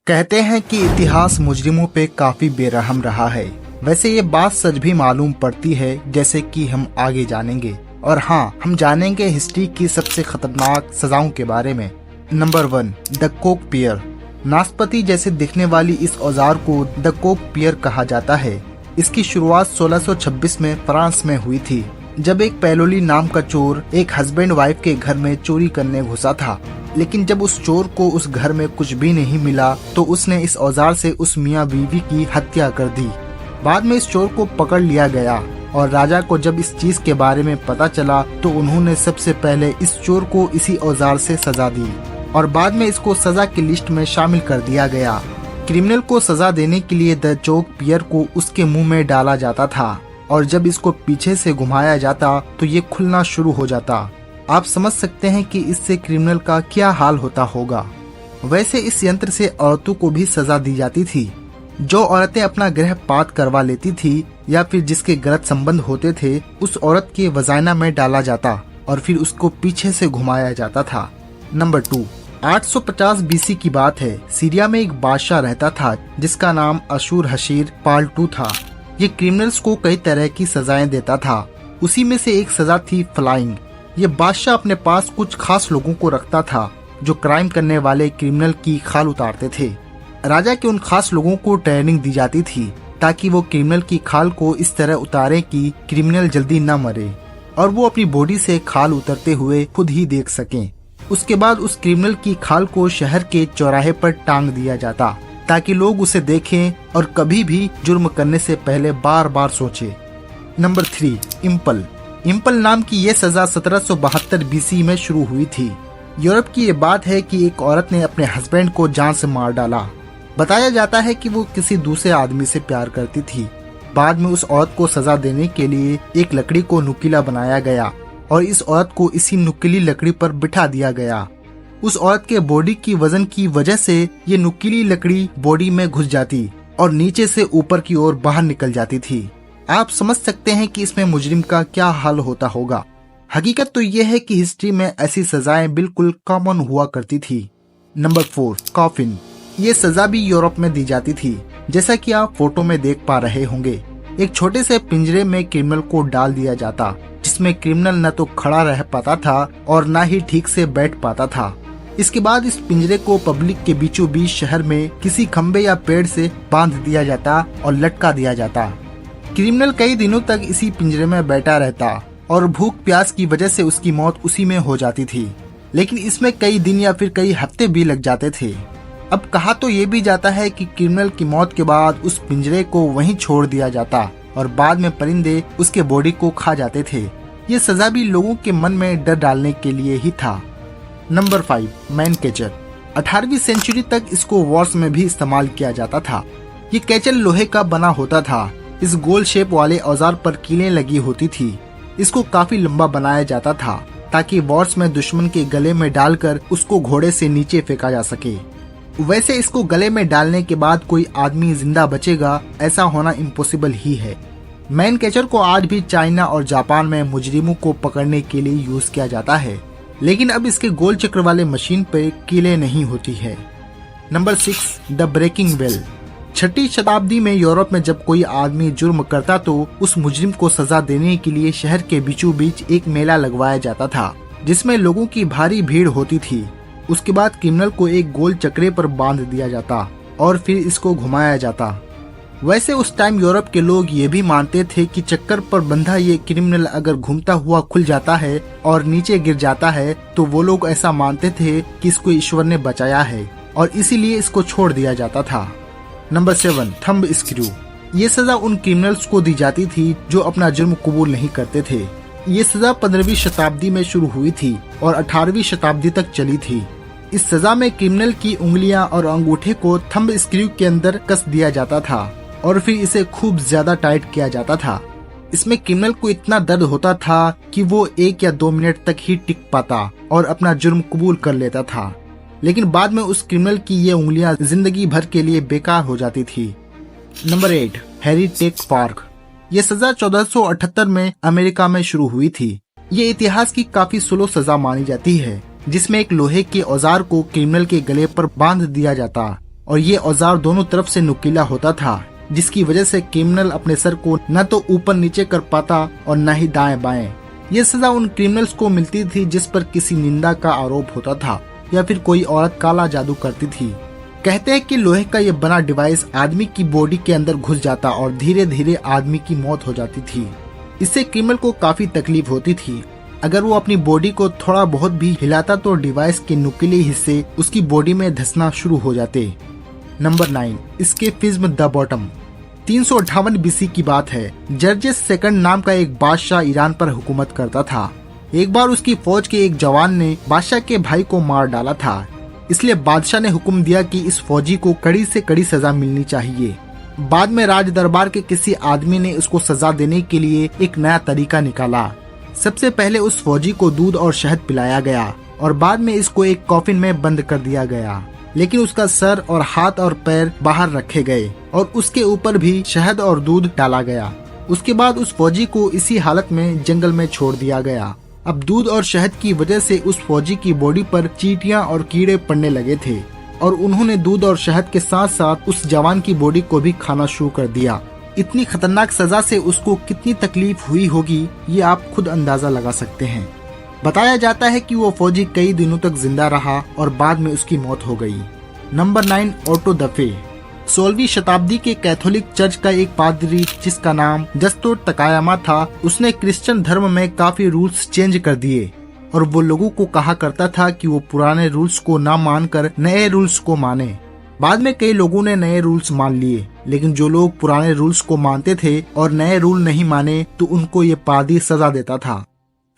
कहते हैं कि इतिहास मुजरिमों पे काफी बेरहम रहा है। वैसे ये बात सच भी मालूम पड़ती है, जैसे कि हम आगे जानेंगे। और हाँ, हम जानेंगे हिस्ट्री की सबसे खतरनाक सजाओं के बारे में। नंबर 1, द कोक पियर। नाशपाती जैसे दिखने वाली इस औजार को द कोक पियर कहा जाता है। इसकी शुरुआत 1626 में फ्रांस में हुई थी, जब एक पैलोली नाम का चोर एक हस्बैंड वाइफ के घर में चोरी करने घुसा था। लेकिन जब उस चोर को उस घर में कुछ भी नहीं मिला तो उसने इस औजार से उस मियाँ बीवी की हत्या कर दी। बाद में इस चोर को पकड़ लिया गया और राजा को जब इस चीज के बारे में पता चला तो उन्होंने सबसे पहले इस चोर को इसी औजार से सजा दी और बाद में इसको सजा की लिस्ट में शामिल कर दिया गया। क्रिमिनल को सजा देने के लिए द चोक पियर को उसके मुंह में डाला जाता था और जब इसको पीछे से घुमाया जाता तो ये खुलना शुरू हो जाता। आप समझ सकते हैं कि इससे क्रिमिनल का क्या हाल होता होगा। वैसे इस यंत्र से औरतों को भी सजा दी जाती थी। जो औरतें अपना गर्भपात करवा लेती थी या फिर जिसके गलत संबंध होते थे, उस औरत के वजाइना में डाला जाता और फिर उसको पीछे से घुमाया जाता था। नंबर 2, 850 बीसी की बात है। सीरिया में एक बादशाह रहता था जिसका नाम अशूर हशीर पाल्टू था। ये क्रिमिनल्स को कई तरह की सजाएं देता था। उसी में से एक सजा थी फ्लाइंग। ये बादशाह अपने पास कुछ खास लोगों को रखता था जो क्राइम करने वाले क्रिमिनल की खाल उतारते थे। राजा के उन खास लोगों को ट्रेनिंग दी जाती थी ताकि वो क्रिमिनल की खाल को इस तरह उतारे कि क्रिमिनल जल्दी न मरे और वो अपनी बॉडी से खाल उतरते हुए खुद ही देख सकें। उसके बाद उस क्रिमिनल की खाल को शहर के चौराहे पर टांग दिया जाता ताकि लोग उसे देखें और कभी भी जुर्म करने से पहले बार बार सोचें। नंबर 3, इम्पल। इम्पल नाम की ये सजा 1772 बीसी में शुरू हुई थी। यूरोप की ये बात है कि एक औरत ने अपने हस्बैंड को जान से मार डाला। बताया जाता है कि वो किसी दूसरे आदमी से प्यार करती थी। बाद में उस औरत को सजा देने के लिए एक लकड़ी को नुकीला बनाया गया और इस औरत को इसी नुकीली लकड़ी पर बिठा दिया गया। उस औरत के बॉडी की वजन की वजह से ये नुकीली लकड़ी बॉडी में घुस जाती और नीचे से ऊपर की ओर बाहर निकल जाती थी। आप समझ सकते हैं कि इसमें मुजरिम का क्या हाल होता होगा। हकीकत तो यह है कि हिस्ट्री में ऐसी सजाएं बिल्कुल कॉमन हुआ करती थी। Number 4, coffin. ये सजा भी यूरोप में दी जाती थी, जैसा कि आप फोटो में देख पा रहे होंगे। एक छोटे से पिंजरे में क्रिमिनल को डाल दिया जाता, जिसमें क्रिमिनल न तो खड़ा रह पाता था और न ही ठीक से बैठ पाता था। इसके बाद इस पिंजरे को पब्लिक के बीचों बीच शहर में किसी खम्बे या पेड़ से बांध दिया जाता और लटका दिया जाता। क्रिमिनल कई दिनों तक इसी पिंजरे में बैठा रहता और भूख प्यास की वजह से उसकी मौत उसी में हो जाती थी। लेकिन इसमें कई दिन या फिर कई हफ्ते भी लग जाते थे। अब कहा तो ये भी जाता है कि क्रिमिनल की मौत के बाद उस पिंजरे को वहीं छोड़ दिया जाता और बाद में परिंदे उसके बॉडी को खा जाते थे। ये सजा भी लोगों के मन में डर डालने के लिए ही था। Number 5, man catcher. 18वीं सेंचुरी तक इसको वॉर्स में भी इस्तेमाल किया जाता था। ये कैचर लोहे का बना होता था। इस गोल शेप वाले औजार पर कीलें लगी होती थी। इसको काफी लंबा बनाया जाता था ताकि वॉर्स में दुश्मन के गले में डालकर उसको घोड़े से नीचे फेंका जा सके। वैसे इसको गले में डालने के बाद कोई आदमी जिंदा बचेगा, ऐसा होना इम्पॉसिबल ही है। मैन कैचर को आज भी चाइना और जापान में मुजरिमों को पकड़ने के लिए यूज किया जाता है, लेकिन अब इसके गोल चक्र वाले मशीन पे कीलें नहीं होती है। Number 6, the breaking bell. 6वीं शताब्दी में यूरोप में जब कोई आदमी जुर्म करता तो उस मुजरिम को सजा देने के लिए शहर के बीचों बीच एक मेला लगवाया जाता था, जिसमें लोगों की भारी भीड़ होती थी। उसके बाद क्रिमिनल को एक गोल चक्रे पर बांध दिया जाता और फिर इसको घुमाया जाता। वैसे उस टाइम यूरोप के लोग ये भी मानते थे कि चक्कर पर बंधा ये क्रिमिनल अगर घूमता हुआ खुल जाता है और नीचे गिर जाता है तो वो लोग ऐसा मानते थे कि इसको ईश्वर ने बचाया है और इसीलिए इसको छोड़ दिया जाता था। Number 7, thumb screw. ये सजा उन क्रिमिनल्स को दी जाती थी जो अपना जुर्म कबूल नहीं करते थे। ये सजा 15वीं शताब्दी में शुरू हुई थी और 18वीं शताब्दी तक चली थी। इस सजा में क्रिमिनल की उंगलियां और अंगूठे को थंब स्क्रू के अंदर कस दिया जाता था और फिर इसे खूब ज्यादा टाइट किया जाता था। इसमें क्रिमिनल को इतना दर्द होता था कि वो 1 या 2 मिनट तक ही टिक पाता और अपना जुर्म कबूल कर लेता था। लेकिन बाद में उस क्रिमिनल की ये उंगलियां जिंदगी भर के लिए बेकार हो जाती थी। Number 8, heritage park. ये सजा 1478 में अमेरिका में शुरू हुई थी। ये इतिहास की काफी स्लो सजा मानी जाती है, जिसमें एक लोहे के औजार को क्रिमिनल के गले पर बांध दिया जाता और ये औजार दोनों तरफ से नुकीला होता था, जिसकी वजह से क्रिमिनल अपने सर को न तो ऊपर नीचे कर पाता और न ही दाएं बाएं। ये सजा उन क्रिमिनल्स को मिलती थी जिस पर किसी निंदा का आरोप होता था या फिर कोई औरत काला जादू करती थी। कहते हैं कि लोहे का ये बना डिवाइस आदमी की बॉडी के अंदर घुस जाता और धीरे धीरे आदमी की मौत हो जाती थी। इससे क्रिमिनल को काफी तकलीफ होती थी। अगर वो अपनी बॉडी को थोड़ा बहुत भी हिलाता तो डिवाइस के नुकीले हिस्से उसकी बॉडी में धंसना शुरू हो जाते। Number 9, escapism the bottom. 358 BC की बात है। जर्जेस सेकंड नाम का एक बादशाह ईरान पर हुकूमत करता था। एक बार उसकी फौज के एक जवान ने बादशाह के भाई को मार डाला था, इसलिए बादशाह ने हुक्म दिया कि इस फौजी को कड़ी से कड़ी सजा मिलनी चाहिए। बाद में राज दरबार के किसी आदमी ने उसको सजा देने के लिए एक नया तरीका निकाला। सबसे पहले उस फौजी को दूध और शहद पिलाया गया और बाद में इसको एक कॉफिन में बंद कर दिया गया, लेकिन उसका सर और हाथ और पैर बाहर रखे गए और उसके ऊपर भी शहद और दूध डाला गया। उसके बाद उस फौजी को इसी हालत में जंगल में छोड़ दिया गया। अब दूध और शहद की वजह से उस फौजी की बॉडी पर चींटियां और कीड़े पड़ने लगे थे और उन्होंने दूध और शहद के साथ साथ उस जवान की बॉडी को भी खाना शुरू कर दिया। इतनी खतरनाक सजा से उसको कितनी तकलीफ हुई होगी ये आप खुद अंदाजा लगा सकते हैं। बताया जाता है कि वो फौजी कई दिनों तक जिंदा रहा और बाद में उसकी मौत हो गई। नंबर 9, ओटो द फे। 16वीं शताब्दी के कैथोलिक चर्च का एक पादरी जिसका नाम जस्तो तकायामा था, उसने क्रिश्चियन धर्म में काफी रूल्स चेंज कर दिए और वो लोगों को कहा करता था कि वो पुराने रूल्स को ना मानकर नए रूल्स को माने। बाद में कई लोगों ने नए रूल्स मान लिए, लेकिन जो लोग पुराने रूल्स को मानते थे और नए रूल नहीं माने तो उनको ये पादरी सजा देता था।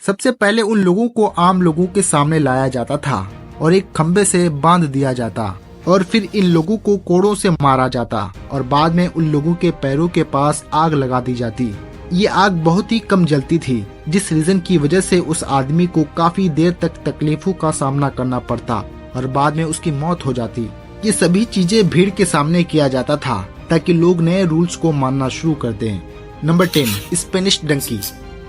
सबसे पहले उन लोगों को आम लोगों के सामने लाया जाता था और एक खंबे से बांध दिया जाता और फिर इन लोगों को कोड़ों से मारा जाता और बाद में उन लोगों के पैरों के पास आग लगा दी जाती। ये आग बहुत ही कम जलती थी, जिस रीजन की वजह से उस आदमी को काफी देर तक तकलीफों का सामना करना पड़ता और बाद में उसकी मौत हो जाती। ये सभी चीजें भीड़ के सामने किया जाता था ताकि लोग नए रूल्स को मानना शुरू कर दें। Number 10, Spanish Dunki.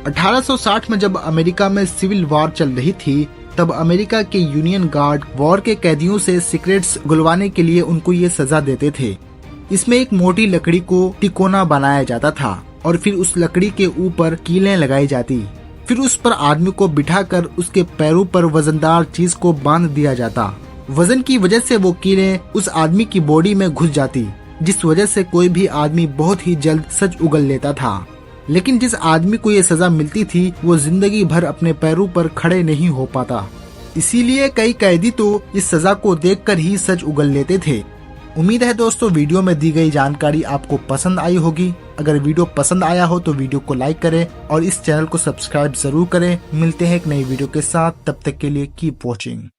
1860 में जब अमेरिका में सिविल वॉर चल रही थी, तब अमेरिका के यूनियन गार्ड वॉर के कैदियों से सिगरेट्स गुलवाने के लिए उनको ये सजा देते थे। इसमें एक मोटी लकड़ी को तिकोना बनाया जाता था और फिर उस लकड़ी के ऊपर कीलें लगाई जाती। फिर उस पर आदमी को बिठाकर उसके पैरों पर वजनदार चीज को बांध दिया जाता। वजन की वजह से वो कीलें उस आदमी की बॉडी में घुस जाती, जिस वजह से कोई भी आदमी बहुत ही जल्द सच उगल लेता था। लेकिन जिस आदमी को ये सजा मिलती थी वो जिंदगी भर अपने पैरों पर खड़े नहीं हो पाता। इसीलिए कई कैदी तो इस सजा को देखकर ही सच उगल लेते थे। उम्मीद है दोस्तों वीडियो में दी गई जानकारी आपको पसंद आई होगी। अगर वीडियो पसंद आया हो तो वीडियो को लाइक करें और इस चैनल को सब्सक्राइब जरूर करें। मिलते हैं एक नई वीडियो के साथ, तब तक के लिए कीप वॉचिंग।